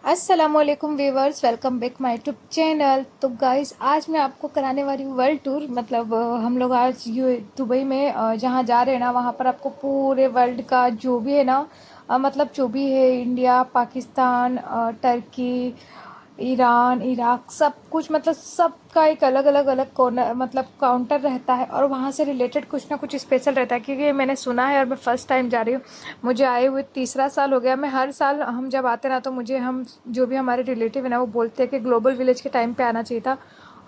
अस्सलामुअलैकुम viewers, welcome back my YouTube channel. तो guys, आज मैं आपको कराने वाली हूँ वर्ल्ड टूर। मतलब हम लोग आज ये दुबई में जहाँ जा रहे हैं ना, वहाँ पर आपको पूरे वर्ल्ड का जो भी है ना, मतलब जो भी है, India, Pakistan, Turkey, Iran, Iraq, सब कुछ, मतलब सबका एक अलग अलग अलग कॉर्नर, मतलब काउंटर रहता है, और वहाँ से रिलेटेड कुछ ना कुछ स्पेशल रहता है। क्योंकि मैंने सुना है और मैं फ़र्स्ट टाइम जा रही हूँ। मुझे आए हुए तीसरा साल हो गया। मैं हर साल हम जब आते ना, तो मुझे हम जो भी हमारे रिलेटिव है ना, वो बोलते हैं कि ग्लोबल विलेज के टाइम पे आना चाहिए था,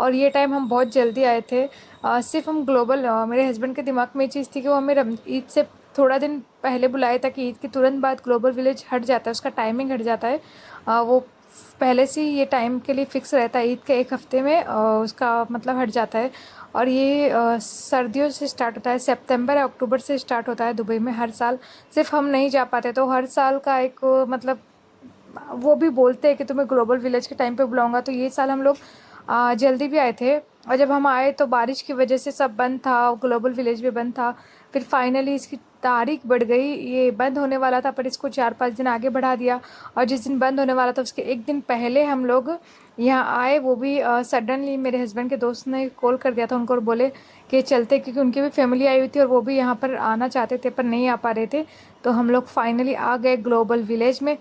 और ये टाइम हम बहुत जल्दी आए थे। सिर्फ हम ग्लोबल, मेरे हस्बैंड के दिमाग में ये चीज़ थी कि वो हमें ईद से थोड़ा दिन पहले बुलाया था, कि ईद के तुरंत बाद ग्लोबल विलेज हट जाता है, उसका टाइमिंग हट जाता है। वो पहले से ही ये टाइम के लिए फ़िक्स रहता है, ईद के एक हफ़्ते में उसका मतलब हट जाता है। और ये सर्दियों से स्टार्ट होता है, सितंबर या अक्टूबर से स्टार्ट होता है दुबई में हर साल। सिर्फ हम नहीं जा पाते, तो हर साल का एक मतलब वो भी बोलते हैं कि तुम्हें ग्लोबल विलेज के टाइम पे बुलाऊंगा। तो ये साल हम लोग जल्दी भी आए थे, और जब हम आए तो बारिश की वजह से सब बंद था, ग्लोबल विलेज भी बंद था। फिर फाइनली इसकी तारीख बढ़ गई, ये बंद होने वाला था, पर इसको 4-5 दिन आगे बढ़ा दिया। और जिस दिन बंद होने वाला था, उसके एक दिन पहले हम लोग यहाँ आए। वो भी सडनली मेरे हस्बैंड के दोस्त ने कॉल कर दिया था उनको, और बोले कि चलते, क्योंकि उनकी भी फैमिली आई हुई थी और वो भी यहाँ पर आना चाहते थे पर नहीं आ पा रहे थे। तो हम लोग फाइनली आ गए ग्लोबल विलेज में।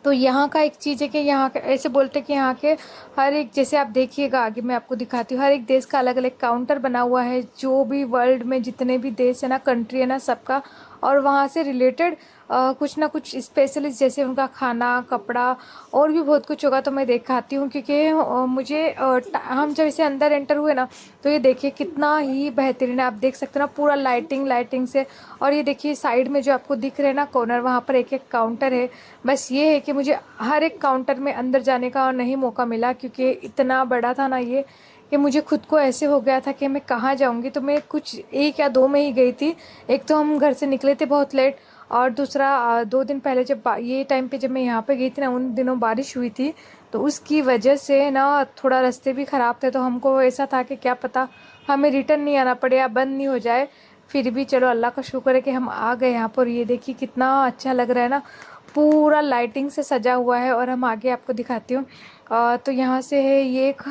तो यहाँ का एक चीज़ है कि यहाँ के ऐसे बोलते हैं कि यहाँ के हर एक, जैसे आप देखिएगा आगे मैं आपको दिखाती हूँ, हर एक देश का अलग अलग काउंटर बना हुआ है। जो भी वर्ल्ड में जितने भी देश है ना, कंट्री है ना, सबका। और वहाँ से रिलेटेड कुछ ना कुछ स्पेशलिस्ट, जैसे उनका खाना, कपड़ा, और भी बहुत कुछ होगा। तो मैं दिखाती हूँ, क्योंकि मुझे हम जब इसे अंदर एंटर हुए ना, तो ये देखिए कितना ही बेहतरीन है। आप देख सकते हो ना, पूरा लाइटिंग लाइटिंग से। और ये देखिए साइड में जो आपको दिख रहे हैं ना कॉर्नर, वहाँ पर एक एक काउंटर है। बस ये है कि मुझे हर एक काउंटर में अंदर जाने का नहीं मौका मिला, क्योंकि इतना बड़ा था ना ये, कि मुझे खुद को ऐसे हो गया था कि मैं कहाँ जाऊँगी। तो मैं कुछ 1 या 2 में ही गई थी। एक तो हम घर से निकले थे बहुत लेट, और दूसरा 2 दिन पहले जब ये टाइम पे जब मैं यहाँ पे गई थी ना, उन दिनों बारिश हुई थी। तो उसकी वजह से ना थोड़ा रास्ते भी ख़राब थे, तो हमको ऐसा था कि क्या पता हमें रिटर्न नहीं आना पड़े या बंद नहीं हो जाए। फिर भी चलो, अल्लाह का शुक्र है कि हम आ गए यहाँ पर। ये देखिए कितना अच्छा लग रहा है ना, पूरा लाइटिंग से सजा हुआ है। और हम आगे आपको दिखाती हूँ। तो यहाँ से है ये एक,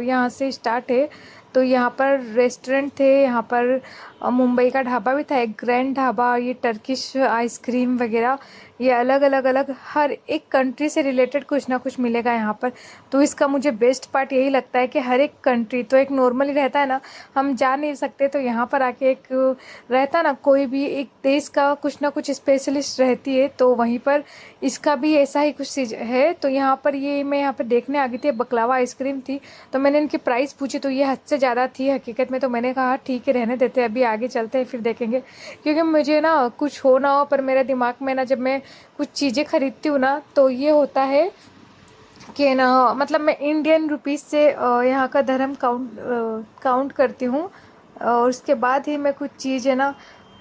यहाँ से स्टार्ट है। तो यहाँ पर रेस्टोरेंट थे, यहाँ पर मुंबई का ढाबा भी था, एक ग्रैंड ढाबा। ये टर्किश आइसक्रीम वगैरह, ये अलग अलग अलग हर एक कंट्री से रिलेटेड कुछ ना कुछ मिलेगा यहाँ पर। तो इसका मुझे बेस्ट पार्ट यही लगता है कि हर एक कंट्री तो एक नॉर्मली रहता है ना, हम जा नहीं सकते, तो यहाँ पर आके एक रहता ना, कोई भी एक देश का कुछ ना कुछ स्पेशलिस्ट रहती है। तो वहीं पर इसका भी ऐसा ही कुछ चीज़ है। तो यहाँ पर ये मैं यहाँ पर देखने आ गई थी, बकलावा आइसक्रीम थी। तो मैंने इनकी प्राइस पूछी, तो ये हद से ज़्यादा थी हकीकत में। तो मैंने कहा ठीक है, रहने देते हैं, अभी आगे चलते हैं फिर देखेंगे। क्योंकि मुझे ना कुछ हो ना हो, पर मेरे दिमाग में ना, जब मैं कुछ चीज़ें खरीदती हूँ ना, तो ये होता है कि ना, मतलब मैं इंडियन रुपीस से यहाँ का धर्म काउंट करती हूँ, और उसके बाद ही मैं कुछ चीज़ है ना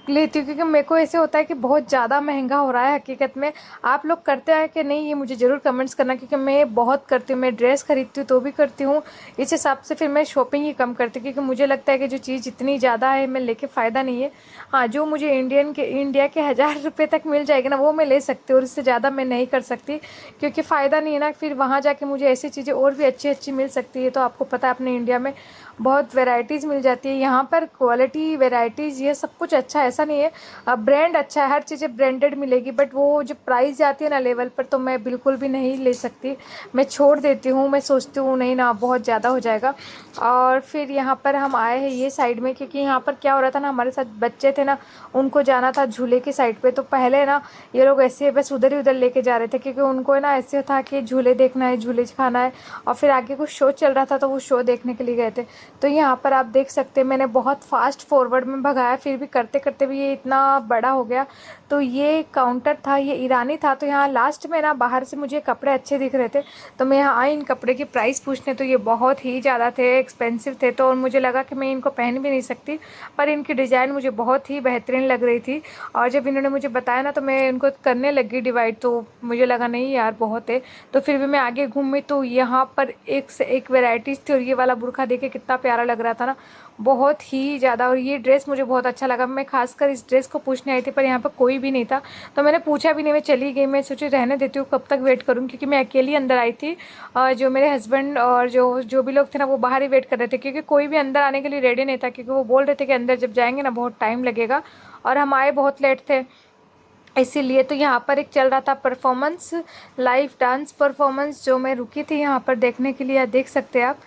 लेती हूँ। क्योंकि मेरे को ऐसे होता है कि बहुत ज़्यादा महंगा हो रहा है हकीकत में। आप लोग करते हैं कि नहीं, ये मुझे ज़रूर कमेंट्स करना, क्योंकि मैं बहुत करती हूँ। मैं ड्रेस खरीदती हूँ तो भी करती हूँ, इस हिसाब से फिर मैं शॉपिंग ही कम करती हूँ। क्योंकि मुझे लगता है कि जो चीज़ इतनी ज़्यादा है, मैं लेके फ़ायदा नहीं है। हाँ, जो मुझे इंडिया के 1000 रुपये तक मिल जाएगी ना, वो मैं ले सकती हूँ, और इससे ज़्यादा मैं नहीं कर सकती। क्योंकि फ़ायदा नहीं है ना, फिर वहाँ जाके मुझे ऐसी चीज़ें और भी अच्छी अच्छी मिल सकती है। तो आपको पता है, अपने इंडिया में बहुत वैरायटीज़ मिल जाती है। यहाँ पर क्वालिटी, वैरायटीज़, ये सब कुछ अच्छा है, ऐसा नहीं है। ब्रांड अच्छा है, हर चीज़ें ब्रांडेड मिलेगी, बट वो जो प्राइस जाती है ना लेवल पर, तो मैं बिल्कुल भी नहीं ले सकती। मैं छोड़ देती हूँ, मैं सोचती हूँ नहीं ना, बहुत ज़्यादा हो जाएगा। और फिर यहाँ पर हम आए हैं ये साइड में, क्योंकि यहाँ पर क्या हो रहा था ना, हमारे साथ बच्चे थे ना, उनको जाना था झूले की साइड पे। तो पहले ना ये लोग ऐसे बस उधर ही उधर लेके जा रहे थे, क्योंकि उनको ना ऐसे था कि झूले देखना है, झूले खाना है। और फिर आगे कुछ शो चल रहा था, तो वो शो देखने के लिए गए थे। तो यहाँ पर आप देख सकते हैं, मैंने बहुत फास्ट फॉरवर्ड में भगाया, फिर भी करते करते भी ये इतना बड़ा हो गया। तो ये काउंटर था, ये ईरानी था। तो यहाँ लास्ट में ना, बाहर से मुझे कपड़े अच्छे दिख रहे थे, तो मैं यहाँ आई इन कपड़े की प्राइस पूछने। तो ये बहुत ही ज़्यादा थे, एक्सपेंसिव थे। तो और मुझे लगा कि मैं इनको पहन भी नहीं सकती, पर इनकी डिज़ाइन मुझे बहुत ही बेहतरीन लग रही थी। और जब इन्होंने मुझे बताया ना, तो मैं इनको करने लगी डिवाइड, तो मुझे लगा नहीं यार, बहुत है। तो फिर भी मैं आगे घूमी, तो यहाँ पर एक से एक वेराइटीज़ थी। और ये वाला बुर्का देखे कितना इतना प्यारा लग रहा था ना, बहुत ही ज़्यादा। और ये ड्रेस मुझे बहुत अच्छा लगा। मैं खासकर इस ड्रेस को पूछने आई थी, पर यहाँ पर कोई भी नहीं था, तो मैंने पूछा भी नहीं, मैं चली गई। मैं सोची रहने देती हूँ, कब तक वेट करूँ, क्योंकि मैं अकेली अंदर आई थी और जो मेरे हस्बैंड और जो जो भी लोग थे ना, वो बाहर ही वेट कर रहे थे, क्योंकि कोई भी अंदर आने के लिए रेडी नहीं था, क्योंकि वो बोल रहे थे कि अंदर जब जाएंगे ना बहुत टाइम लगेगा, और हम आए बहुत लेट थे इसीलिए। तो यहाँ पर एक चल रहा था परफॉर्मेंस, लाइव डांस परफॉर्मेंस, जो मैं रुकी थी यहाँ पर देखने के लिए, देख सकते हैं आप।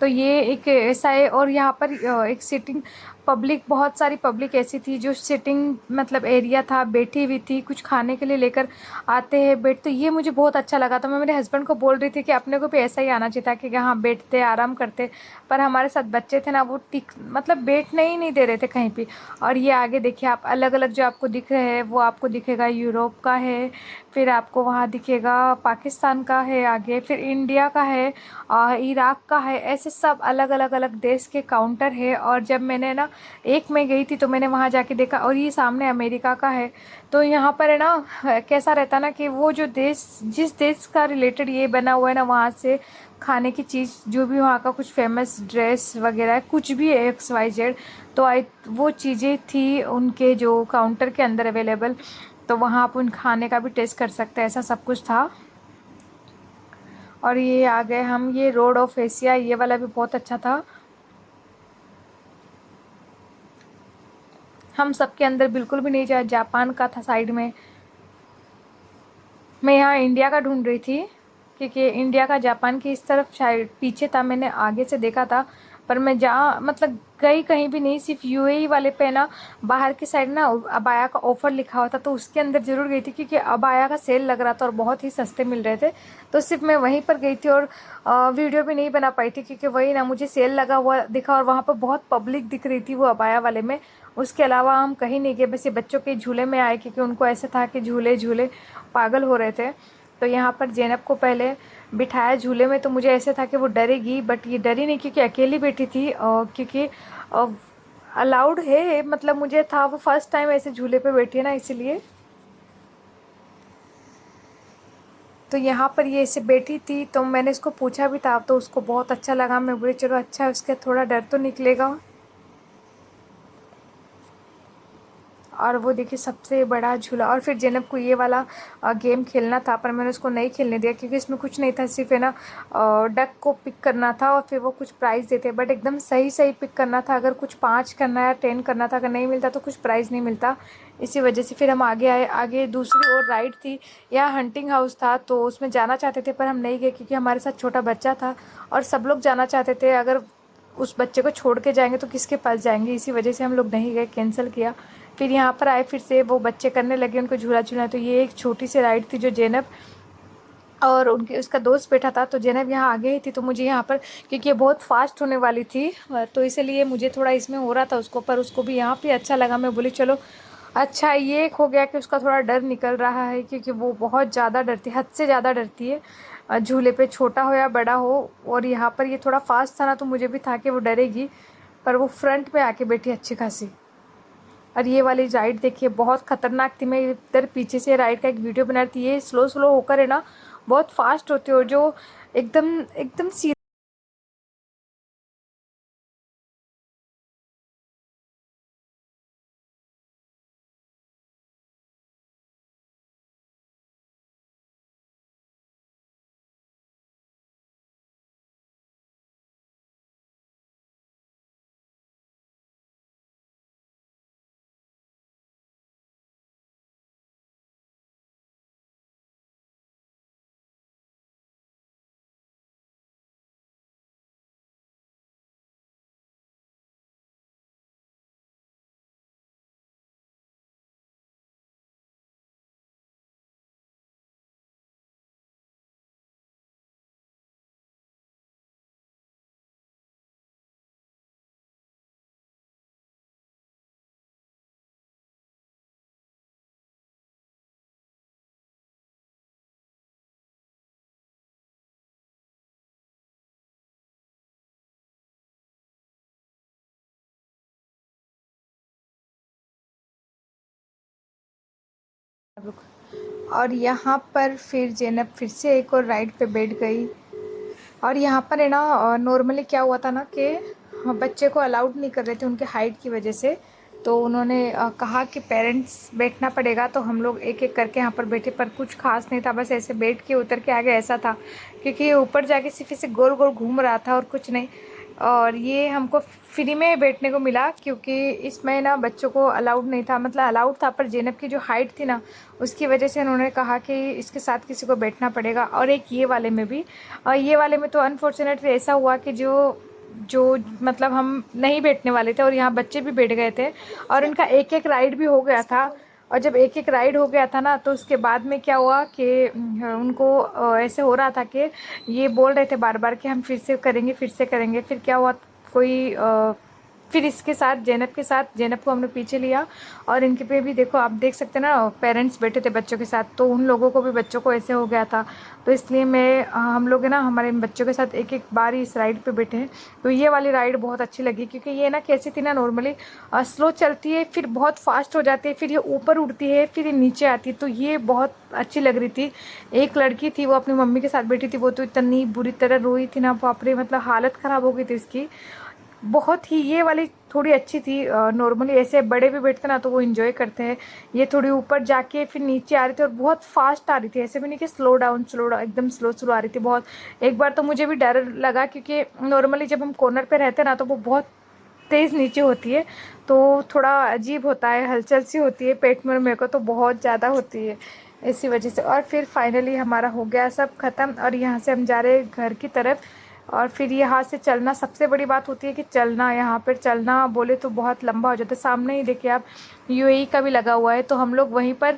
तो ये एक ऐसा है। और यहाँ पर एक सिटिंग पब्लिक, बहुत सारी पब्लिक ऐसी थी जो सिटिंग मतलब एरिया था, बैठी हुई थी, कुछ खाने के लिए लेकर आते हैं बैठ। तो ये मुझे बहुत अच्छा लगा। तो मैं मेरे हस्बैंड को बोल रही थी कि अपने को भी ऐसा ही आना चाहिए था कि यहाँ बैठते आराम करते, पर हमारे साथ बच्चे थे ना, वो टिक मतलब बैठने ही नहीं दे रहे थे कहीं पे। और ये आगे देखिए आप, अलग अलग जो आपको दिख रहे हैं वो आपको दिखेगा यूरोप का है, फिर आपको वहाँ दिखेगा पाकिस्तान का है, आगे फिर इंडिया का है, इराक का है, ऐसे सब अलग अलग अलग देश के काउंटर है। और जब मैंने ना एक में गई थी तो मैंने वहाँ जाके देखा, और ये सामने अमेरिका का है। तो यहाँ पर है ना, कैसा रहता ना कि वो जो देश, जिस देश का रिलेटेड ये बना हुआ है ना, वहाँ से खाने की चीज़, जो भी वहाँ का कुछ फेमस ड्रेस वगैरह कुछ भी है XYZ, तो आई वो चीज़ें थी उनके जो काउंटर के अंदर अवेलेबल। तो वहाँ आप उन खाने का भी टेस्ट कर सकते हैं, ऐसा सब कुछ था। और ये आ गए हम, ये रोड ऑफ एशिया, ये वाला भी बहुत अच्छा था। हम सबके अंदर बिल्कुल भी नहीं जाए, जापान का था साइड में। मैं यहाँ इंडिया का ढूंढ रही थी, क्योंकि इंडिया का जापान की इस तरफ शायद पीछे था, मैंने आगे से देखा था, पर मैं जहाँ मतलब गई कहीं भी नहीं। सिर्फ UAE वाले पे ना, बाहर की साइड ना अबाया का ऑफ़र लिखा हुआ था, तो उसके अंदर ज़रूर गई थी, क्योंकि अबाया का सेल लग रहा था और बहुत ही सस्ते मिल रहे थे। तो सिर्फ मैं वहीं पर गई थी, और वीडियो भी नहीं बना पाई थी, क्योंकि वही ना, मुझे सेल लगा हुआ दिखा और वहाँ पर बहुत पब्लिक दिख रही थी वो अबाया वाले में। उसके अलावा हम कहीं नहीं गए, बस ये बच्चों के झूले में आए, क्योंकि उनको ऐसा था कि झूले झूले पागल हो रहे थे। तो यहाँ पर ज़ैनब को पहले बिठाया झूले में, तो मुझे ऐसे था कि वो डरेगी, बट ये डरी नहीं, क्योंकि अकेली बैठी थी, क्योंकि अलाउड है, मतलब मुझे था वो फर्स्ट टाइम ऐसे झूले पे बैठी है ना, इसलिए। तो यहाँ पर ये ऐसे बैठी थी, तो मैंने इसको पूछा भी था, तो उसको बहुत अच्छा लगा। मैं बोली चलो अच्छा है, उसके थोड़ा डर तो निकलेगा। और वो देखिए सबसे बड़ा झूला। और फिर ज़ैनब को ये वाला गेम खेलना था, पर मैंने उसको नहीं खेलने दिया, क्योंकि इसमें कुछ नहीं था, सिर्फ है ना डक को पिक करना था और फिर वो कुछ प्राइज़ देते, बट एकदम सही सही पिक करना था। अगर कुछ 5 करना है या 10 करना था, अगर नहीं मिलता तो कुछ प्राइज़ नहीं मिलता। इसी वजह से फिर हम आगे आए। आगे दूसरी और राइड थी, या हंटिंग हाउस था, तो उसमें जाना चाहते थे, पर हम नहीं गए, क्योंकि हमारे साथ छोटा बच्चा था और सब लोग जाना चाहते थे। अगर उस बच्चे को छोड़ के जाएंगे तो किसके पास जाएंगे, इसी वजह से हम लोग नहीं गए, कैंसिल किया। फिर यहाँ पर आए, फिर से वो बच्चे करने लगे उनको झूला झूलना। तो ये एक छोटी सी राइड थी, जो ज़ैनब और उनके उसका दोस्त बैठा था। तो ज़ैनब यहाँ आ गई थी, तो मुझे यहाँ पर, क्योंकि ये बहुत फास्ट होने वाली थी, तो इसलिए मुझे थोड़ा इसमें हो रहा था उसको, पर उसको भी यहाँ पे अच्छा लगा। मैं बोली चलो अच्छा। ये एक हो गया कि उसका थोड़ा डर निकल रहा है, क्योंकि वो बहुत ज़्यादा डरती है, हद से ज़्यादा डरती है, झूले पे छोटा हो या बड़ा हो। और यहाँ पर ये थोड़ा फास्ट था ना, तो मुझे भी था कि वो डरेगी, पर वो फ्रंट में आके बैठी अच्छी खासी। और ये वाली राइड देखिए बहुत ख़तरनाक थी। मैं इधर पीछे से राइड का एक वीडियो बना रही थी। ये स्लो स्लो होकर है ना, बहुत फास्ट होती है, और जो एकदम एकदम सी और यहाँ पर फिर ज़ैनब फिर से एक और राइड पे बैठ गई। और यहाँ पर है ना नॉर्मली क्या हुआ था ना कि बच्चे को अलाउड नहीं कर रहे थे उनके हाइट की वजह से। तो उन्होंने कहा कि पेरेंट्स बैठना पड़ेगा, तो हम लोग एक एक करके यहाँ पर बैठे, पर कुछ खास नहीं था, बस ऐसे बैठ के उतर के आगे ऐसा था क्योंकि ये ऊपर जाके सिर्फ इसे गोल गोल घूम रहा था और कुछ नहीं। और ये हमको फ्री में बैठने को मिला क्योंकि इसमें ना बच्चों को अलाउड नहीं था, मतलब अलाउड था पर ज़ैनब की जो हाइट थी ना उसकी वजह से उन्होंने कहा कि इसके साथ किसी को बैठना पड़ेगा। और एक ये वाले में भी, और ये वाले में तो अनफॉर्चुनेटली ऐसा हुआ कि जो जो मतलब हम नहीं बैठने वाले थे और यहाँ बच्चे भी बैठ गए थे और इनका एक एक राइड भी हो गया था। और जब एक एक राइड हो गया था ना तो उसके बाद में क्या हुआ कि उनको ऐसे हो रहा था कि ये बोल रहे थे बार बार कि हम फिर से करेंगे फिर से करेंगे। फिर क्या हुआ, कोई फिर इसके साथ ज़ैनब को हमने पीछे लिया और इनके पे भी देखो, आप देख सकते हैं ना पेरेंट्स बैठे थे बच्चों के साथ, तो उन लोगों को भी बच्चों को ऐसे हो गया था। तो इसलिए हम लोग है ना हमारे बच्चों के साथ एक एक बार ही इस राइड पे बैठे हैं। तो ये वाली राइड बहुत अच्छी लगी क्योंकि ये ना कैसी थी ना, नॉर्मली स्लो चलती है फिर बहुत फास्ट हो जाती है, फिर ये ऊपर उड़ती है फिर ये नीचे आती है, तो ये बहुत अच्छी लग रही थी। एक लड़की थी वो अपनी मम्मी के साथ बैठी थी, वो तो इतनी बुरी तरह रोई थी ना, बाप रे, मतलब हालत ख़राब हो गई थी उसकी बहुत ही। ये वाली थोड़ी अच्छी थी। नॉर्मली ऐसे बड़े भी बैठते ना तो वो इन्जॉय करते हैं, ये थोड़ी ऊपर जाके फिर नीचे आ रही थी और बहुत फास्ट आ रही थी, ऐसे भी नहीं कि स्लो डाउन एकदम स्लो स्लो आ रही थी बहुत। एक बार तो मुझे भी डर लगा क्योंकि नॉर्मली जब हम कॉर्नर पे रहते हैं ना तो वो बहुत तेज़ नीचे होती है, तो थोड़ा अजीब होता है, हलचल सी होती है पेट में, मेरे को तो बहुत ज़्यादा होती है इसी वजह से। और फिर फाइनली हमारा हो गया सब ख़त्म और यहाँ से हम जा रहे हैं घर की तरफ। और फिर यहाँ से चलना, सबसे बड़ी बात होती है कि चलना, यहाँ पर चलना बोले तो बहुत लंबा हो जाता है। सामने ही देखिए आप यूएई का भी लगा हुआ है, तो हम लोग वहीं पर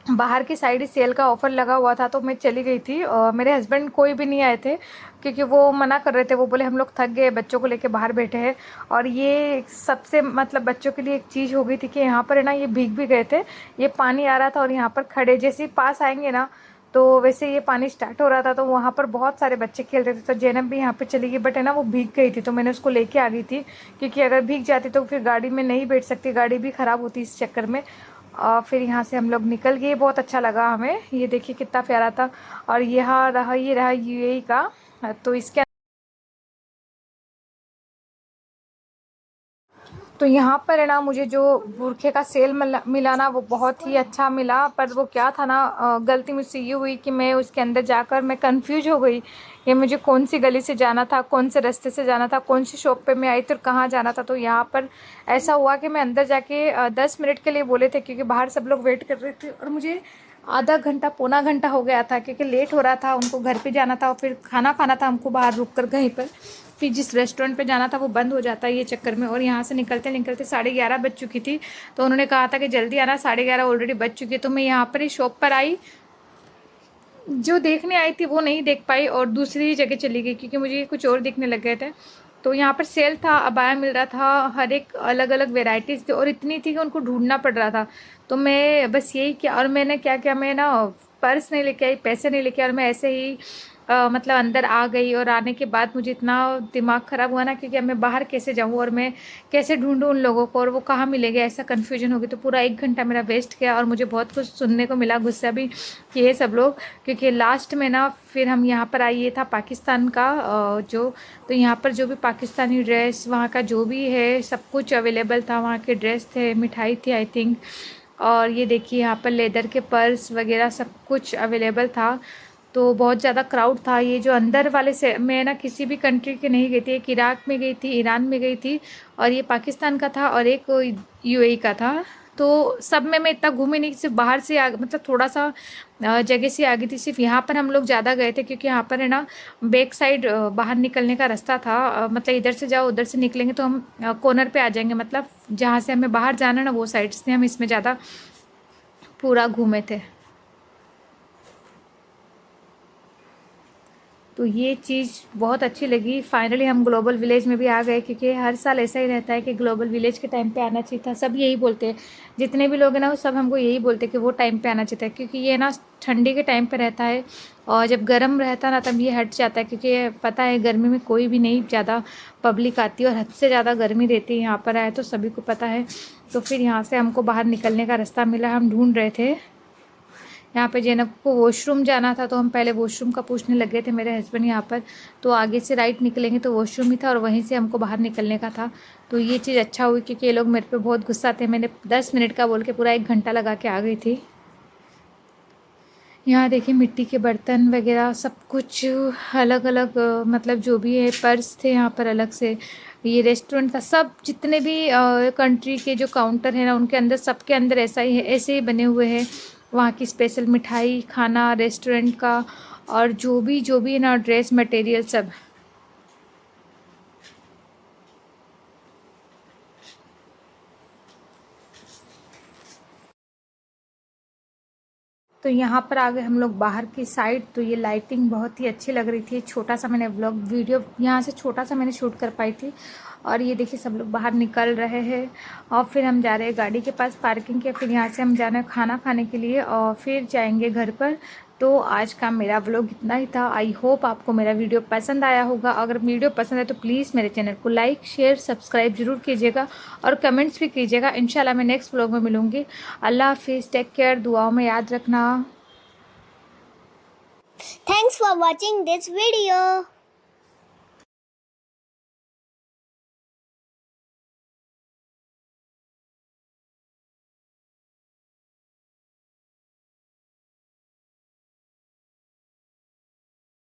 बाहर की साइड ही सेल का ऑफ़र लगा हुआ था तो मैं चली गई थी। और मेरे हस्बैंड कोई भी नहीं आए थे क्योंकि वो मना कर रहे थे, वो बोले हम लोग थक गए, बच्चों को लेके बाहर बैठे हैं। और ये सबसे मतलब बच्चों के लिए एक चीज़ हो गई थी कि यहाँ पर है ना ये भीग भी गए थे, ये पानी आ रहा था और यहाँ पर खड़े जैसे ही पास आएंगे ना तो वैसे ये पानी स्टार्ट हो रहा था, तो वहाँ पर बहुत सारे बच्चे खेल रहे थे। तो ज़ैनब भी यहाँ पे चली गई, बट है ना वो भीग गई थी तो मैंने उसको लेके आ गई थी क्योंकि अगर भीग जाती तो फिर गाड़ी में नहीं बैठ सकती, गाड़ी भी ख़राब होती इस चक्कर में। और फिर यहाँ से हम लोग निकल गए, बहुत अच्छा लगा हमें, ये देखिए कितना प्यारा था। और यहाँ रहा, ये रहा यूएई का, तो इसके तो यहाँ पर है ना मुझे जो बुरखे का सेल मिला ना वो बहुत ही अच्छा मिला, पर वो क्या था ना गलती मुझसे ये हुई कि मैं उसके अंदर जाकर मैं कंफ्यूज हो गई कि मुझे कौन सी गली से जाना था, कौन से रास्ते से जाना था, कौन सी शॉप पे मैं आई थी और कहाँ जाना था। तो यहाँ पर ऐसा हुआ कि मैं अंदर जाके 10 मिनट के लिए बोले थे क्योंकि बाहर सब लोग वेट कर रहे थे और मुझे आधा घंटा पौना घंटा हो गया था क्योंकि लेट हो रहा था, उनको घर पे जाना था और फिर खाना खाना था हमको बाहर रुक कर कहीं पर, फिर जिस रेस्टोरेंट पे जाना था वो बंद हो जाता है ये चक्कर में। और यहाँ से निकलते निकलते 11:30 बज चुकी थी, तो उन्होंने कहा था कि जल्दी आना, 11:30 ऑलरेडी बज चुकी है। तो मैं यहाँ पर ही शॉप पर आई, जो देखने आई थी वो नहीं देख पाई और दूसरी जगह चली गई क्योंकि मुझे कुछ और दिखने लग गए थे। तो यहाँ पर सेल था, अबाया मिल रहा था, हर एक अलग अलग वेराइटीज़ थी और इतनी थी कि उनको ढूंढना पड़ रहा था। तो मैं बस यही किया और मैंने क्या किया, मैं ना पर्स नहीं लेके आई, पैसे नहीं लेके आई और मैं ऐसे ही मतलब अंदर आ गई। और आने के बाद मुझे इतना दिमाग ख़राब हुआ ना क्योंकि अब मैं बाहर कैसे जाऊँ और मैं कैसे ढूंढूं उन लोगों को और वो कहाँ मिलेंगे, ऐसा कन्फ्यूजन हो गई। तो पूरा 1 घंटा मेरा वेस्ट गया और मुझे बहुत कुछ सुनने को मिला, गुस्सा भी किए सब लोग क्योंकि लास्ट में ना फिर हम यहाँ पर आए, ये था पाकिस्तान का जो, तो यहाँ पर जो भी पाकिस्तानी ड्रेस वहाँ का जो भी है सब कुछ अवेलेबल था, वहाँ के ड्रेस थे, मिठाई थी आई थिंक। और ये देखिए यहाँ पर लेदर के पर्स वगैरह सब कुछ अवेलेबल था। तो बहुत ज़्यादा क्राउड था। ये जो अंदर वाले से, मैं ना किसी भी कंट्री के नहीं गई थी, एक इराक में गई थी, ईरान में गई थी और ये पाकिस्तान का था और एक यूएई का था। तो सब में मैं इतना घूमी नहीं, सिर्फ बाहर से मतलब थोड़ा सा जगह से आ गई थी। सिर्फ यहाँ पर हम लोग ज़्यादा गए थे क्योंकि यहाँ पर है ना बैक साइड बाहर निकलने का रास्ता था, मतलब इधर से जाओ उधर से निकलेंगे तो हम कॉर्नर पे आ जाएंगे, मतलब जहाँ से हमें बाहर जाना ना वो साइड से हम इसमें ज़्यादा पूरा घूमे थे। तो ये चीज़ बहुत अच्छी लगी। फाइनली हम ग्लोबल विलेज में भी आ गए क्योंकि हर साल ऐसा ही रहता है कि ग्लोबल विलेज के टाइम पे आना चाहिए था, सब यही बोलते हैं, जितने भी लोग हैं ना वो सब हमको यही बोलते हैं कि वो टाइम पे आना चाहिए था क्योंकि ये ना ठंडी के टाइम पे रहता है और जब गर्म रहता है ना तब ये हट जाता है क्योंकि पता है गर्मी में कोई भी नहीं ज़्यादा पब्लिक आती है और हद से ज़्यादा गर्मी रहती है यहाँ पर आए तो सभी को पता है। तो फिर यहाँ से हमको बाहर निकलने का रास्ता मिला, हम ढूंढ रहे थे यहाँ पे जैनब को वॉशरूम जाना था, तो हम पहले वॉशरूम का पूछने लगे थे मेरे हस्बैंड यहाँ पर। तो आगे से राइट निकलेंगे तो वॉशरूम ही था और वहीं से हमको बाहर निकलने का था। तो ये चीज़ अच्छा हुई क्योंकि ये लोग मेरे पे बहुत गुस्सा थे। मैंने 10 मिनट का बोल के पूरा 1 घंटा लगा के आ गई थी। यहाँ देखिए मिट्टी के बर्तन वगैरह सब कुछ अलग अलग, मतलब जो भी है पर्स थे यहाँ पर अलग से। ये रेस्टोरेंट था, सब जितने भी कंट्री के जो काउंटर है ना उनके अंदर, सबके अंदर ऐसा ही है, ऐसे ही बने हुए हैं। वहाँ की स्पेशल मिठाई, खाना रेस्टोरेंट का, और जो भी है ना ड्रेस मटेरियल सब। तो यहाँ पर आ गए हम लोग बाहर की साइड। तो ये लाइटिंग बहुत ही अच्छी लग रही थी। छोटा सा मैंने व्लॉग वीडियो यहाँ से छोटा सा मैंने शूट कर पाई थी। और ये देखिए सब लोग बाहर निकल रहे हैं और फिर हम जा रहे हैं गाड़ी के पास पार्किंग के। फिर यहाँ से हम जाना है खाना खाने के लिए और फिर जाएंगे घर पर। तो आज का मेरा व्लॉग इतना ही था। आई होप आपको मेरा वीडियो पसंद आया होगा। अगर वीडियो पसंद है तो प्लीज़ मेरे चैनल को लाइक शेयर सब्सक्राइब ज़रूर कीजिएगा और कमेंट्स भी कीजिएगा। इंशाल्लाह मैं नेक्स्ट व्लॉग में मिलूँगी। अल्लाह हाफिज़, टेक केयर, दुआओं में याद रखना। Thanks for watching this video.